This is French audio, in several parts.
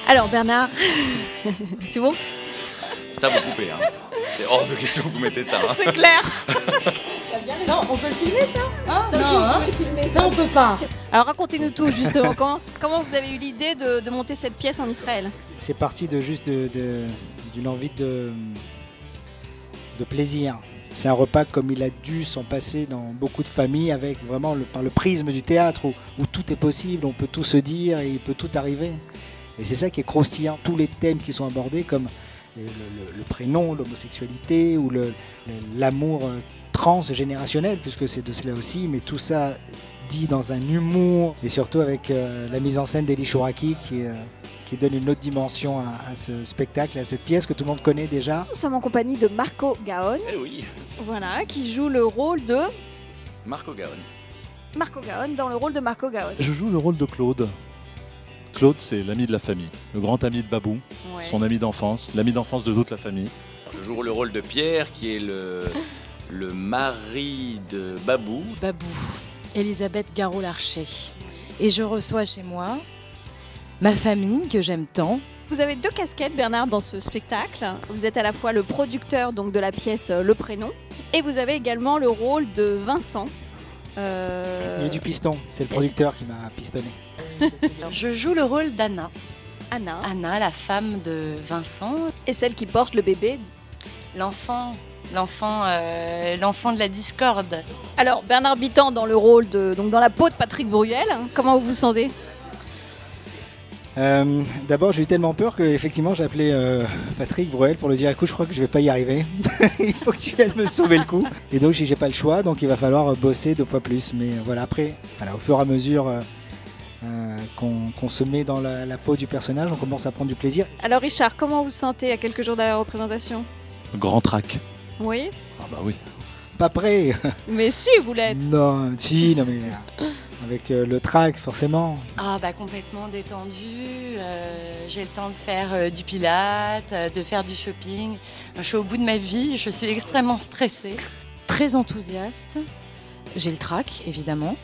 Alors Bernard, c'est bon? Ça, vous coupez, hein. C'est hors de question que vous mettez ça. Hein. C'est clair. Non, on peut le filmer ça Ça Non, aussi, on hein peut le filmer, ça on peut pas. Alors racontez-nous tout justement. Comment vous avez eu l'idée de monter cette pièce en Israël? C'est parti d'une envie de plaisir. C'est un repas comme il a dû s'en passer dans beaucoup de familles, avec vraiment par le prisme du théâtre où tout est possible, on peut tout se dire et il peut tout arriver. Et c'est ça qui est croustillant. Tous les thèmes qui sont abordés, comme le prénom, l'homosexualité ou l'amour transgénérationnel, puisque c'est de cela aussi, mais tout ça dit dans un humour et surtout avec la mise en scène d'Eli Chouraki qui donne une autre dimension à ce spectacle, à cette pièce que tout le monde connaît déjà. Nous sommes en compagnie de Marco Gaon, Eh oui, voilà, qui joue le rôle de Marco Gaon. Marco Gaon dans le rôle de Marco Gaon. Je joue le rôle de Claude. Claude, c'est l'ami de la famille, le grand ami de Babou, Ouais. son ami d'enfance, l'ami d'enfance de toute la famille. Je joue le rôle de Pierre, qui est le mari de Babou. Babou, Elisabeth Garot-Larcher. Et je reçois chez moi ma famille que j'aime tant. Vous avez deux casquettes, Bernard, dans ce spectacle. Vous êtes à la fois le producteur donc de la pièce Le Prénom, et vous avez également le rôle de Vincent. Et du piston, c'est le producteur qui m'a pistonné. Je joue le rôle d'Anna. Anna, Anna, la femme de Vincent, et celle qui porte le bébé. l'enfant de la discorde. Alors Bernard Bitan dans le rôle donc dans la peau de Patrick Bruel. Comment vous vous sentez? D'abord, j'ai eu tellement peur que effectivement j'ai appelé Patrick Bruel pour lui dire écoute, je crois que je vais pas y arriver. Il faut que tu viennes me sauver le coup. Et donc j'ai pas le choix, donc il va falloir bosser 2 fois plus. Mais voilà, après, au fur et à mesure qu'on se met dans la peau du personnage, on commence à prendre du plaisir. Alors Richard, comment vous vous sentez à quelques jours de la représentation? Grand trac. Oui, Ah bah oui. Pas prêt. mais si vous l'êtes. Non, si, non mais avec le track forcément. Ah bah complètement détendue, j'ai le temps de faire du pilates, de faire du shopping. Je suis au bout de ma vie, je suis extrêmement stressée, très enthousiaste. J'ai le trac évidemment,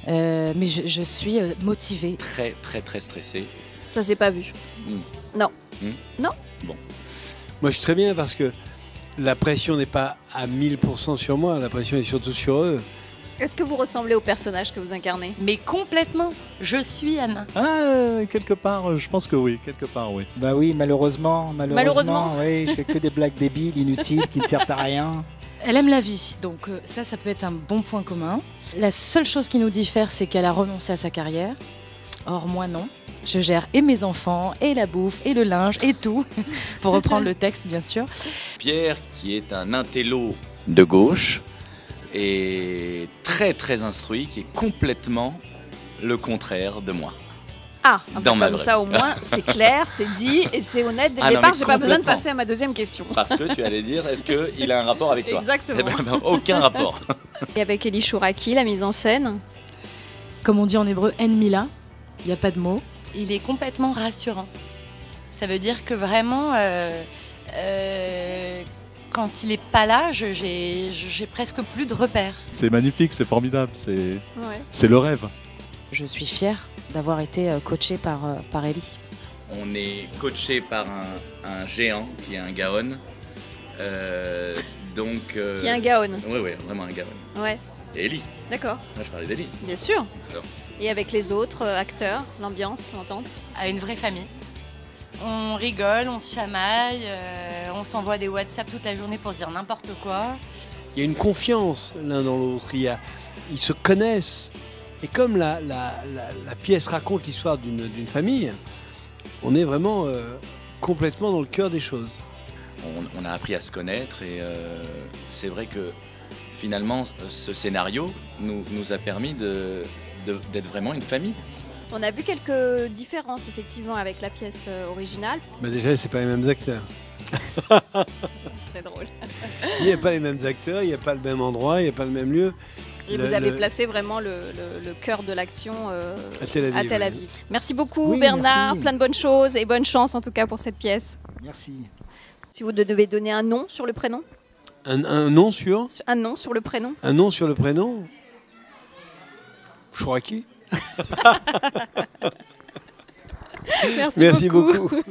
mais je suis motivée. Très, très, très stressé. Ça s'est pas vu. Moi, je suis très bien parce que la pression n'est pas à 1000% sur moi, la pression est surtout sur eux. Est-ce que vous ressemblez au personnage que vous incarnez? Mais complètement, je suis Anna. Ah, quelque part, je pense que oui, quelque part, oui. Bah oui, malheureusement, Malheureusement. oui, je fais que des blagues débiles, inutiles, qui ne servent à rien. Elle aime la vie, donc ça peut être un bon point commun. La seule chose qui nous diffère, c'est qu'elle a renoncé à sa carrière. Or, moi, non. Je gère et mes enfants, et la bouffe, et le linge, et tout. Pour reprendre le texte, bien sûr. Pierre, qui est un intello de gauche, est très, très instruit, qui est complètement le contraire de moi. Ah, Dans ma comme vraie ça vie. au moins c'est clair, c'est dit et c'est honnête dès le Ah non, départ. mais J'ai pas besoin de complètement. passer à ma deuxième question. Parce que tu allais dire, est-ce qu'il a un rapport avec toi? Exactement. Eh ben, aucun rapport. Et avec Eli Chouraki, la mise en scène. Comme on dit en hébreu, en mila, il n'y a pas de mot. Il est complètement rassurant. Ça veut dire que vraiment, quand il n'est pas là, j'ai presque plus de repères. C'est magnifique, c'est formidable, Ouais. c'est le rêve. Je suis fière d'avoir été coachée par Ellie. On est coaché par un géant qui est un Gaon. Donc. Qui est un Gaon. Oui, vraiment un Gaon. Ouais, Et Ellie. d'accord, Là, je parlais d'Ellie. bien sûr. Alors. Et avec les autres acteurs, l'ambiance, l'entente. À une vraie famille. On rigole, on se chamaille, on s'envoie des WhatsApp toute la journée pour se dire n'importe quoi. Il y a une confiance l'un dans l'autre, ils se connaissent. Et comme la pièce raconte l'histoire d'une famille, on est vraiment complètement dans le cœur des choses. On a appris à se connaître et c'est vrai que finalement, ce scénario nous a permis d'être vraiment une famille. On a vu quelques différences effectivement avec la pièce originale. Bah déjà, c'est pas les mêmes acteurs. Très drôle. Il n'y a pas les mêmes acteurs, il n'y a pas le même endroit, il n'y a pas le même lieu. Et vous avez placé vraiment le cœur de l'action À Tel Aviv. à Tel Aviv. Merci beaucoup Oui, Bernard, merci. plein de bonnes choses et bonne chance en tout cas pour cette pièce. Merci. Si vous devez donner un nom sur le prénom, Un nom sur un nom sur le prénom. Un nom sur le prénom Chouraki. Merci, Merci beaucoup. beaucoup.